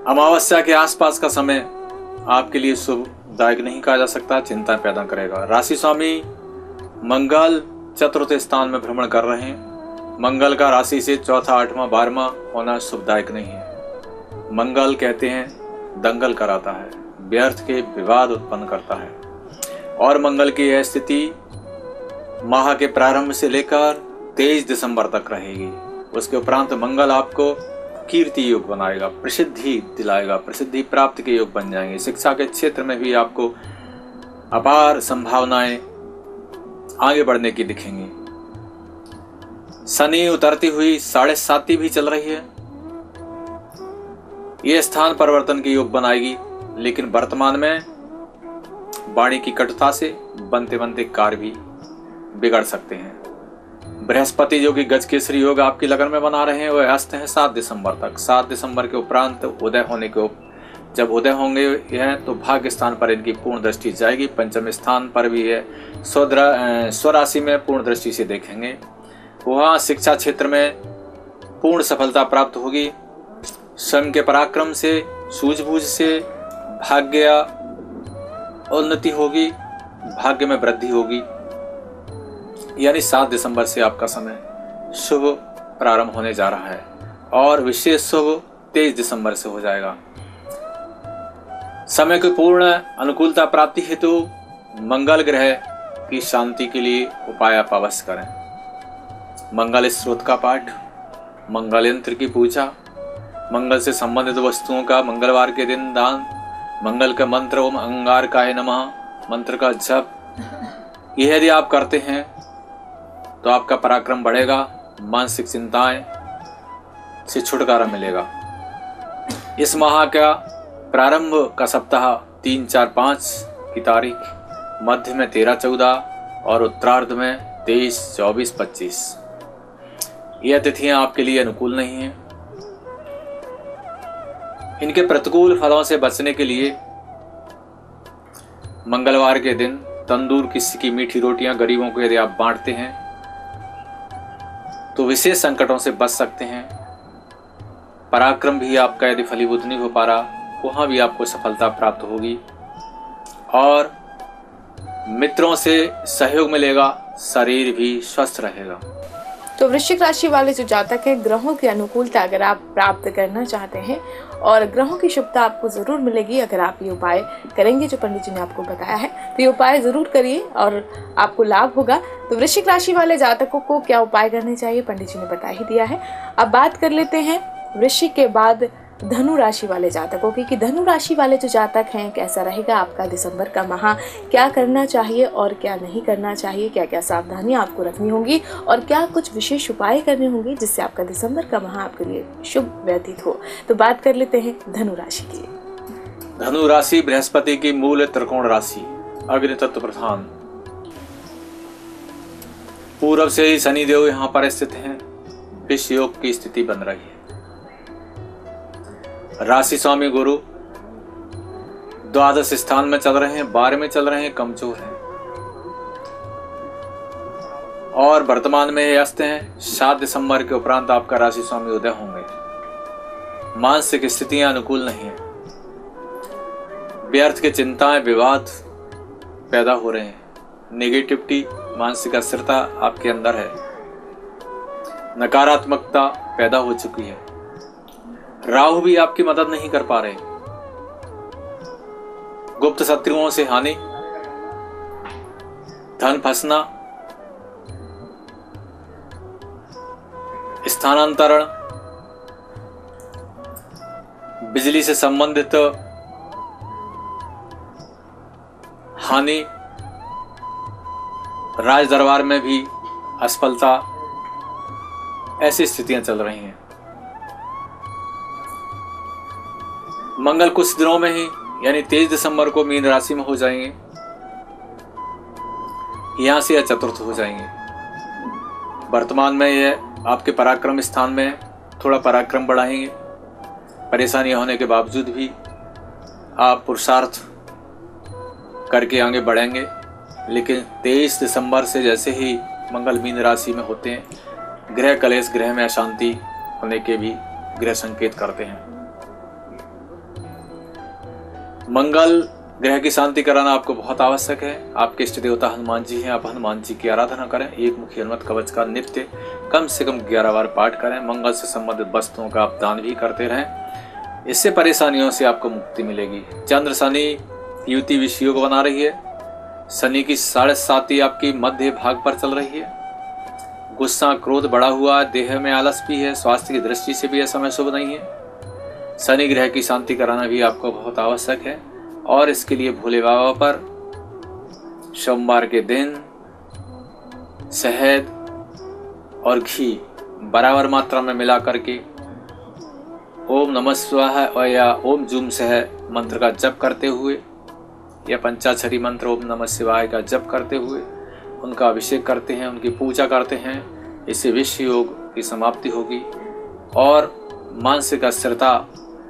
अमावस्या के आसपास का समय आपके लिए शुभदायक नहीं कहा जा सकता, चिंता पैदा करेगा। राशि स्वामी मंगल चतुर्थ स्थान में भ्रमण कर रहे हैं। मंगल का राशि से चौथा, 8वां, 12वां होना शुभदायक नहीं है। मंगल कहते हैं दंगल कराता है, व्यर्थ के विवाद उत्पन्न करता है। और मंगल की यह स्थिति माह के प्रारंभ से लेकर 23 दिसंबर तक रहेगी। उसके उपरांत मंगल आपको कीर्ति योग बनाएगा, प्रसिद्धि दिलाएगा, प्रसिद्धि प्राप्त के योग बन जाएंगे। शिक्षा के क्षेत्र में भी आपको अपार संभावनाएं आगे बढ़ने की दिखेंगी। शनि उतरती हुई 7.5 भी चल रही है। यह स्थान परिवर्तन के योग बनाएगी, लेकिन वर्तमान में वाणी की कटुता से बनते बनते कार्य भी बिगड़ सकते हैं। बृहस्पति जो कि गज केसरी योग आपकी लगन में बना रहे हैं वह अस्त है 7 दिसंबर तक। 7 दिसंबर के उपरांत उदय होने के जब उदय होंगे यह तो भाग्य स्थान पर इनकी पूर्ण दृष्टि जाएगी। पंचम स्थान पर भी है स्वराशि में पूर्ण दृष्टि से देखेंगे। वहाँ शिक्षा क्षेत्र में पूर्ण सफलता प्राप्त होगी। स्वयं के पराक्रम से, सूझबूझ से भाग्य उन्नति होगी, भाग्य में वृद्धि होगी। यानी 7 दिसंबर से आपका समय शुभ प्रारंभ होने जा रहा है और विशेष शुभ 23 दिसंबर से हो जाएगा। समय की पूर्ण अनुकूलता प्राप्ति हेतु मंगल ग्रह की शांति के लिए उपाय आप अवश्य करें। मंगल स्रोत का पाठ, मंगल यंत्र की पूजा, मंगल से संबंधित वस्तुओं का मंगलवार के दिन दान, मंगल का मंत्र ओम अंगारकाय नमः मंत्र का जप, यह यदि आप करते हैं तो आपका पराक्रम बढ़ेगा, मानसिक चिंताएं से छुटकारा मिलेगा। इस माह का प्रारंभ का सप्ताह 3, 4, 5 की तारीख, मध्य में 13, 14 और उत्तरार्ध में 23, 24, 25। यह तिथियां आपके लिए अनुकूल नहीं हैं। इनके प्रतिकूल फलों से बचने के लिए मंगलवार के दिन तंदूर किसी की मीठी रोटियां गरीबों को यदि आप बांटते हैं तो विशेष संकटों से बच सकते हैं। पराक्रम भी आपका यदि फलीभूत नहीं हो पा रहा, वहां भी आपको सफलता प्राप्त होगी और मित्रों से सहयोग मिलेगा, शरीर भी स्वस्थ रहेगा। तो वृश्चिक राशि वाले जो जातक हैं, ग्रहों की अनुकूलता अगर आप प्राप्त करना चाहते हैं और ग्रहों की शुभता आपको जरूर मिलेगी अगर आप ये उपाय करेंगे जो पंडित जी ने आपको बताया है, तो ये उपाय जरूर करिए और आपको लाभ होगा। तो वृश्चिक राशि वाले जातकों को क्या उपाय करने चाहिए पंडित जी ने बता ही दिया है। अब बात कर लेते हैं वृश्चिक के बाद धनु राशि वाले जातकों की, कि धनु राशि वाले जो जातक हैं कैसा रहेगा आपका दिसंबर का माह, क्या करना चाहिए और क्या नहीं करना चाहिए, क्या क्या सावधानियां आपको रखनी होंगी और क्या कुछ विशेष उपाय करने होंगे जिससे आपका दिसंबर का माह आपके लिए शुभ व्यतीत हो। तो बात कर लेते हैं धनु राशि की। धनु राशि बृहस्पति की मूल त्रिकोण राशि, अग्नि तत्व प्रधान। पूर्व से ही शनिदेव यहाँ पर स्थित हैं, विष योग की स्थिति बन रही है। राशि स्वामी गुरु द्वादश स्थान में चल रहे हैं, 12 में चल रहे हैं, कमजोर हैं और वर्तमान में ये अस्त हैं। 7 दिसंबर के उपरांत आपका राशि स्वामी उदय होंगे। मानसिक स्थितियां अनुकूल नहीं है, व्यर्थ की चिंताएं, विवाद पैदा हो रहे हैं, नेगेटिविटी, मानसिक अस्थिरता आपके अंदर है, नकारात्मकता पैदा हो चुकी है। राहु भी आपकी मदद नहीं कर पा रहे, गुप्त शत्रुओं से हानि, धन फंसना, स्थानांतरण, बिजली से संबंधित हानि, राज दरबार में भी असफलता, ऐसी स्थितियां चल रही हैं। मंगल कुछ दिनों में ही यानी 23 दिसंबर को मीन राशि में हो जाएंगे, यहां से यह चतुर्थ हो जाएंगे। वर्तमान में यह आपके पराक्रम स्थान में थोड़ा पराक्रम बढ़ाएंगे, परेशानियां होने के बावजूद भी आप पुरुषार्थ करके आगे बढ़ेंगे। लेकिन 23 दिसंबर से जैसे ही मंगल मीन राशि में होते हैं, ग्रह कलेश, ग्रह में अशांति होने के भी ग्रह संकेत करते हैं। मंगल ग्रह की शांति कराना आपको बहुत आवश्यक है। आपके इष्ट देवता हनुमान जी हैं, आप हनुमान जी की आराधना करें। एक मुखी हनुमत कवच का नित्य कम से कम 11 बार पाठ करें। मंगल से संबंधित वस्तुओं का आप दान भी करते रहें, इससे परेशानियों से आपको मुक्ति मिलेगी। चंद्र शनि युति विष योग बना रही है। शनि की 7.5 आपकी मध्य भाग पर चल रही है। गुस्सा क्रोध बढ़ा हुआ, देह में आलस भी है, स्वास्थ्य की दृष्टि से भी यह समय शुभ नहीं है। शनि ग्रह की शांति कराना भी आपको बहुत आवश्यक है और इसके लिए भोले बाबा पर सोमवार के दिन शहद और घी बराबर मात्रा में मिला करके ओम नमः शिवाय या ओम जूम सह मंत्र का जप करते हुए या पंचाक्षरी मंत्र ओम नमः शिवाय का जप करते हुए उनका अभिषेक करते हैं, उनकी पूजा करते हैं। इससे विष योग की समाप्ति होगी और मानसिक अस्थिरता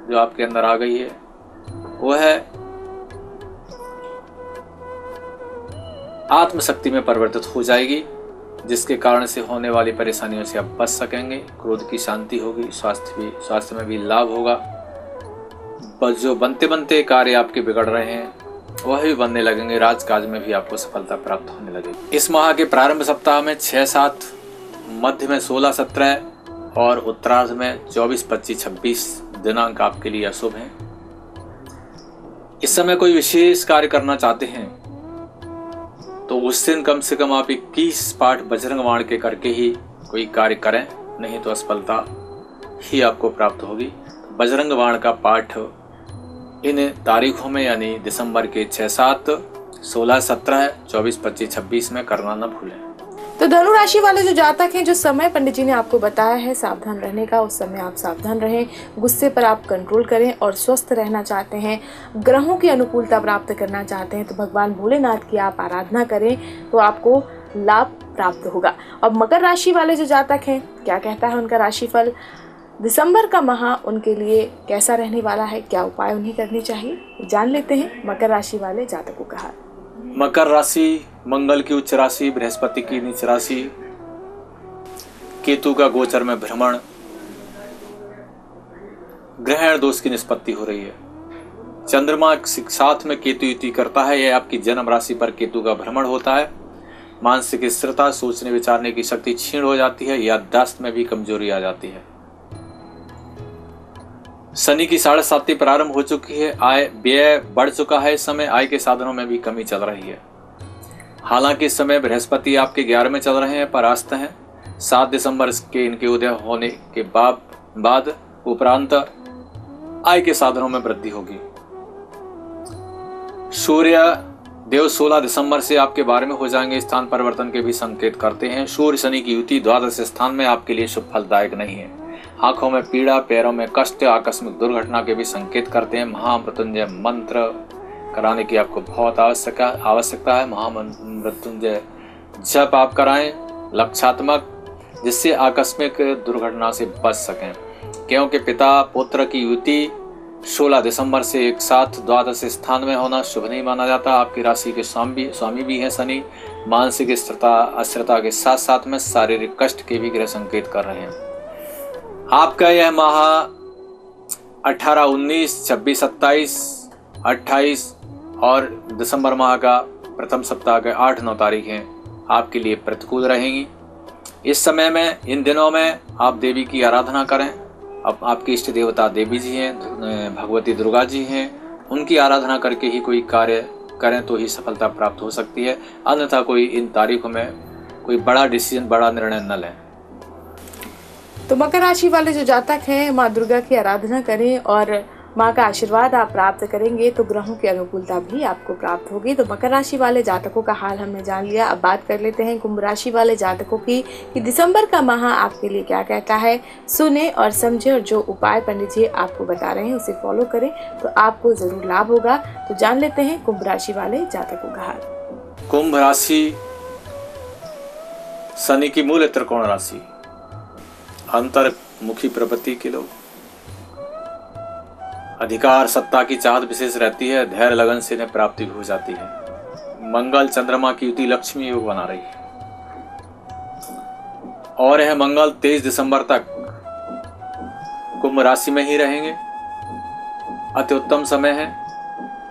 जो आपके अंदर आ गई है वह आत्मशक्ति में परिवर्तित हो जाएगी, जिसके कारण से होने वाली परेशानियों से आप बच सकेंगे। क्रोध की शांति होगी, स्वास्थ्य में भी लाभ होगा। बस जो बनते बनते कार्य आपके बिगड़ रहे हैं वह भी बनने लगेंगे, राजकाज में भी आपको सफलता प्राप्त होने लगेगी। इस माह के प्रारंभ सप्ताह में 6-7, मध्य में 16-17 और उत्तरार्ध में 24-25-26 दिनांक आपके लिए अशुभ हैं। इस समय कोई विशेष कार्य करना चाहते हैं तो उस दिन कम से कम आप 21 पाठ बजरंग बाण के करके ही कोई कार्य करें, नहीं तो असफलता ही आपको प्राप्त होगी। बजरंग बाण का पाठ इन तारीखों में यानी दिसंबर के 6, 7, 16, 17, 24, 25, 26 में करना न भूलें। तो धनु राशि वाले जो जातक हैं, जो समय पंडित जी ने आपको बताया है सावधान रहने का, उस समय आप सावधान रहें, गुस्से पर आप कंट्रोल करें और स्वस्थ रहना चाहते हैं, ग्रहों की अनुकूलता प्राप्त करना चाहते हैं तो भगवान भोलेनाथ की आप आराधना करें तो आपको लाभ प्राप्त होगा। अब मकर राशि वाले जो जातक हैं, क्या कहता है उनका राशिफल, दिसंबर का माह उनके लिए कैसा रहने वाला है, क्या उपाय उन्हें करने चाहिए, जान लेते हैं मकर राशि वाले जातकों का हाल। मकर राशि मंगल की उच्च राशि, बृहस्पति की नीच राशि, केतु का गोचर में भ्रमण, ग्रहण दोष की निष्पत्ति हो रही है। चंद्रमा साथ में केतु युति करता है, यह आपकी जन्म राशि पर केतु का भ्रमण होता है। मानसिक स्थिरता, सोचने विचारने की शक्ति क्षीण हो जाती है, याददाश्त में भी कमजोरी आ जाती है। शनि की 7.5 प्रारंभ हो चुकी है, आय व्यय बढ़ चुका है, इस समय आय के साधनों में भी कमी चल रही है। हालांकि इस समय बृहस्पति आपके 11 में चल रहे हैं, परास्त हैं। 7 दिसंबर के इनके उदय होने के बाद उपरांत आय के साधनों में वृद्धि होगी। सूर्य देव 16 दिसंबर से आपके 12 में हो जाएंगे, स्थान परिवर्तन के भी संकेत करते हैं। सूर्य शनि की युति द्वादश स्थान में आपके लिए शुभ फलदायक नहीं है। आंखों में पीड़ा, पैरों में कष्ट, आकस्मिक दुर्घटना के भी संकेत करते हैं। महामृत्युंजय मंत्र कराने की आपको बहुत आवश्यकता है। महामृत्युंजय जप आप कराएं लक्षात्मक, जिससे आकस्मिक दुर्घटना से बच सकें। क्योंकि पिता पुत्र की युति 16 दिसंबर से एक साथ द्वादश स्थान में होना शुभ नहीं माना जाता। आपकी राशि के स्वामी भी हैं शनि। मानसिक अस्थिरता के साथ साथ में शारीरिक कष्ट के भी ग्रह संकेत कर रहे हैं। आपका यह माह 18, 19, 26, 27, 28 और दिसंबर माह का प्रथम सप्ताह के 8, 9 तारीखें आपके लिए प्रतिकूल रहेंगी। इस समय में, इन दिनों में आप देवी की आराधना करें। अब आपकी इष्ट देवता देवी जी हैं, भगवती दुर्गा जी हैं, उनकी आराधना करके ही कोई कार्य करें तो ही सफलता प्राप्त हो सकती है। अन्यथा कोई इन तारीखों में कोई बड़ा डिसीजन, बड़ा निर्णय न लें। तो मकर राशि वाले जो जातक हैं, माँ दुर्गा की आराधना करें और माँ का आशीर्वाद आप प्राप्त करेंगे तो ग्रहों की अनुकूलता भी आपको प्राप्त होगी। तो मकर राशि वाले जातकों का हाल हमने जान लिया। अब बात कर लेते हैं कुंभ राशि वाले जातकों की कि दिसंबर का माह आपके लिए क्या कहता है। सुने और समझे और जो उपाय पंडित जी आपको बता रहे हैं उसे फॉलो करें तो आपको जरूर लाभ होगा। तो जान लेते हैं कुंभ राशि वाले जातकों का हाल। कुंभ राशि शनि की मूल त्रिकोण राशि, अंतर्मुखी प्रवृत्ति के लोग, अधिकार सत्ता की चाहत विशेष रहती है, धैर्य लगन से इन्हें प्राप्ति हो जाती है। मंगल चंद्रमा की युति लक्ष्मी योग बना रही है और यह मंगल 23 दिसंबर तक कुंभ राशि में ही रहेंगे। अति उत्तम समय है,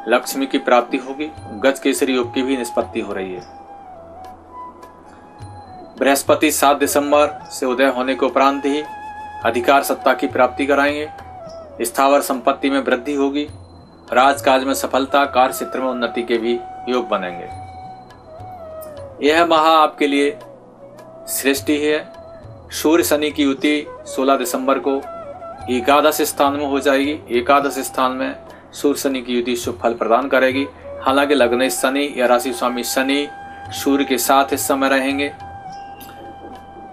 लक्ष्मी की प्राप्ति होगी। गज केसरी योग की भी निष्पत्ति हो रही है। बृहस्पति 7 दिसंबर से उदय होने के उपरांत ही अधिकार सत्ता की प्राप्ति कराएंगे। स्थावर संपत्ति में वृद्धि होगी। राजकाज में सफलता, कार्य क्षेत्र में उन्नति के भी योग बनेंगे। यह माह आपके लिए श्रेष्ठ ही है। सूर्य शनि की युति 16 दिसंबर को एकादश स्थान में हो जाएगी। एकादश स्थान में सूर्य शनि की युति शुभ फल प्रदान करेगी। हालांकि लग्न शनि या राशि स्वामी शनि सूर्य के साथ इस समय रहेंगे,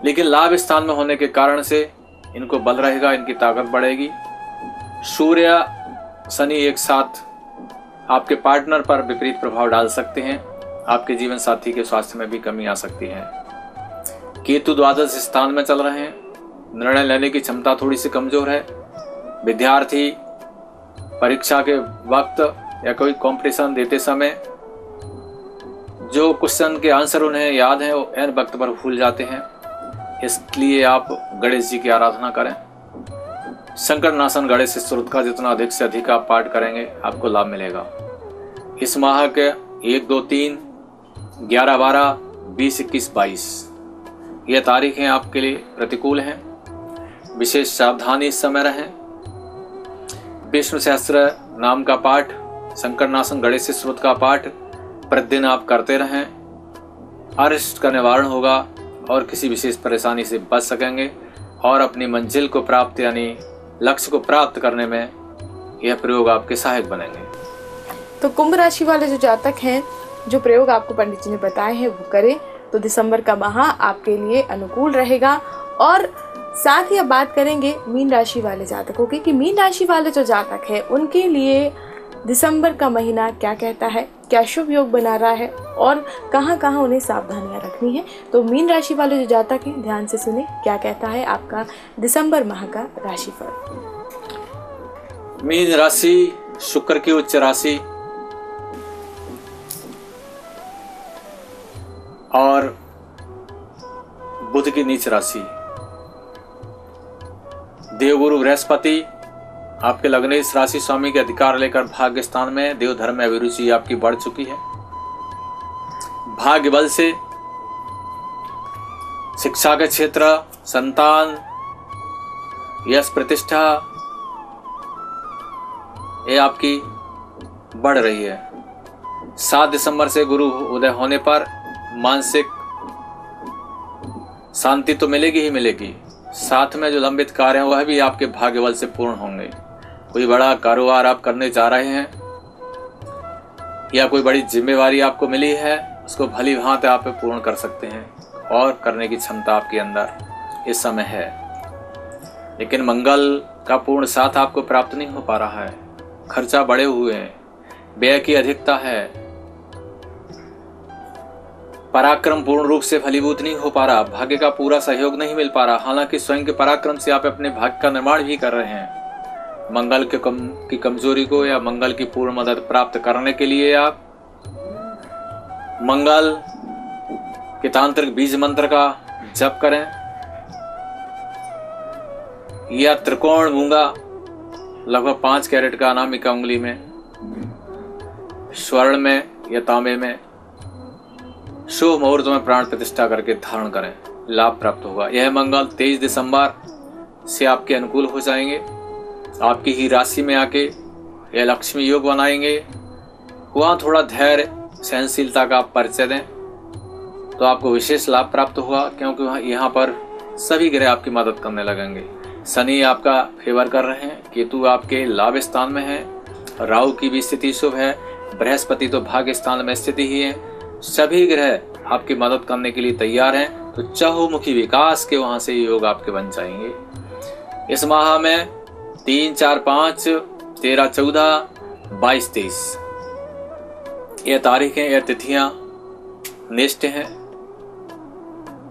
लेकिन लाभ स्थान में होने के कारण से इनको बल रहेगा, इनकी ताकत बढ़ेगी। सूर्य शनि एक साथ आपके पार्टनर पर विपरीत प्रभाव डाल सकते हैं। आपके जीवन साथी के स्वास्थ्य में भी कमी आ सकती है। केतु द्वादश स्थान में चल रहे हैं। निर्णय लेने की क्षमता थोड़ी सी कमजोर है। विद्यार्थी परीक्षा के वक्त या कोई कंपटीशन देते समय जो क्वेश्चन के आंसर उन्हें याद है वो एन वक्त पर भूल जाते हैं। इसलिए आप गणेश जी की आराधना करें। संकट नाशन गणेश स्तोत्र का जितना अधिक से अधिक आप पाठ करेंगे आपको लाभ मिलेगा। इस माह के 1, 2, 3, 11, 12, 20, 21, 22 ये तारीखें आपके लिए प्रतिकूल हैं। विशेष सावधानी इस समय रहें। विष्णु सहस्त्र नाम का पाठ, संकट नाशन गणेश स्तोत्र का पाठ प्रतिदिन आप करते रहें। अरिष्ट का निवारण होगा और किसी विशेष परेशानी से बच सकेंगे और अपनी मंजिल को प्राप्त यानी लक्ष्य को प्राप्त करने में यह प्रयोग आपके सहायक बनेंगे। तो कुंभ राशि वाले जो जातक हैं, जो प्रयोग आपको पंडित जी ने बताए हैं वो करें, तो दिसंबर का माह आपके लिए अनुकूल रहेगा। और साथ ही अब बात करेंगे मीन राशि वाले जातकों की कि मीन राशि वाले जो जातक हैं उनके लिए दिसंबर का महीना क्या कहता है, क्या शुभ योग बना रहा है और कहाँ कहाँ उन्हें सावधानियां रखनी है। तो मीन राशि वाले जो जातक हैं ध्यान से सुने क्या कहता है आपका दिसंबर माह का राशिफल। मीन राशि शुक्र की उच्च राशि और बुध की नीच राशि। देवगुरु बृहस्पति आपके लग्नेश राशि स्वामी के अधिकार लेकर भाग्य स्थान में देव धर्म में अभिरुचि आपकी बढ़ चुकी है। भाग्य बल से शिक्षा के क्षेत्र, संतान, यश, प्रतिष्ठा ये आपकी बढ़ रही है। 7 दिसंबर से गुरु उदय होने पर मानसिक शांति तो मिलेगी ही मिलेगी, साथ में जो लंबित कार्य हैं वह भी आपके भाग्य बल से पूर्ण होंगे। कोई बड़ा कारोबार आप करने जा रहे हैं या कोई बड़ी जिम्मेवारी आपको मिली है, उसको भली भांति आप पूर्ण कर सकते हैं और करने की क्षमता आपके अंदर इस समय है। लेकिन मंगल का पूर्ण साथ आपको प्राप्त नहीं हो पा रहा है। खर्चा बढ़े हुए हैं, व्यय की अधिकता है, पराक्रम पूर्ण रूप से फलीभूत नहीं हो पा रहा, भाग्य का पूरा सहयोग नहीं मिल पा रहा। हालांकि स्वयं के पराक्रम से आप अपने भाग्य का निर्माण भी कर रहे हैं। मंगल की कमजोरी को या मंगल की पूर्ण मदद प्राप्त करने के लिए आप मंगल के तांत्रिक बीज मंत्र का जप करें या त्रिकोण मूंगा लगभग 5 कैरेट का अनामिका उंगली में, स्वर्ण में या तांबे में शुभ मुहूर्त में प्राण प्रतिष्ठा करके धारण करें, लाभ प्राप्त होगा। यह मंगल 23 दिसंबर से आपके अनुकूल हो जाएंगे। आपकी ही राशि में आके यह लक्ष्मी योग बनाएंगे। वहाँ थोड़ा धैर्य सहनशीलता का आप परिचय दें तो आपको विशेष लाभ प्राप्त होगा, क्योंकि यहाँ पर सभी ग्रह आपकी मदद करने लगेंगे। शनि आपका फेवर कर रहे हैं, केतु आपके लाभ स्थान में है, राहु की भी स्थिति शुभ है, बृहस्पति तो भाग्य स्थान में स्थिति ही है। सभी ग्रह आपकी मदद करने के लिए तैयार हैं, तो चहुमुखी विकास के वहां से योग आपके बन जाएंगे। इस माह में 3, 4, 5, 13, 14, 22, 23 ये तारीखें, ये तिथियां निष्ठ हैं।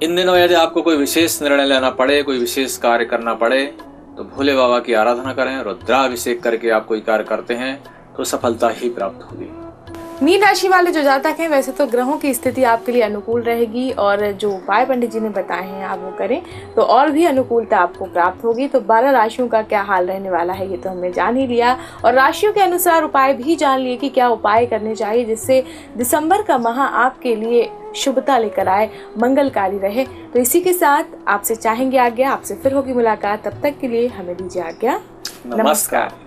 इन दिनों यदि आपको कोई विशेष निर्णय लेना पड़े, कोई विशेष कार्य करना पड़े, तो भोले बाबा की आराधना करें। रुद्राभिषेक करके आप कोई कार्य करते हैं तो सफलता ही प्राप्त होगी। मीन राशि वाले जो जातक हैं वैसे तो ग्रहों की स्थिति आपके लिए अनुकूल रहेगी और जो उपाय पंडित जी ने बताए हैं आप वो करें तो और भी अनुकूलता आपको प्राप्त होगी। तो 12 राशियों का क्या हाल रहने वाला है ये तो हमने जान ही लिया और राशियों के अनुसार उपाय भी जान लिए कि क्या उपाय करने चाहिए जिससे दिसंबर का माह आपके लिए शुभता लेकर आए, मंगलकारी रहे। तो इसी के साथ आपसे चाहेंगे आज्ञा, आपसे फिर होगी मुलाकात। तब तक के लिए हमें दीजिए आज्ञा। नमस्कार।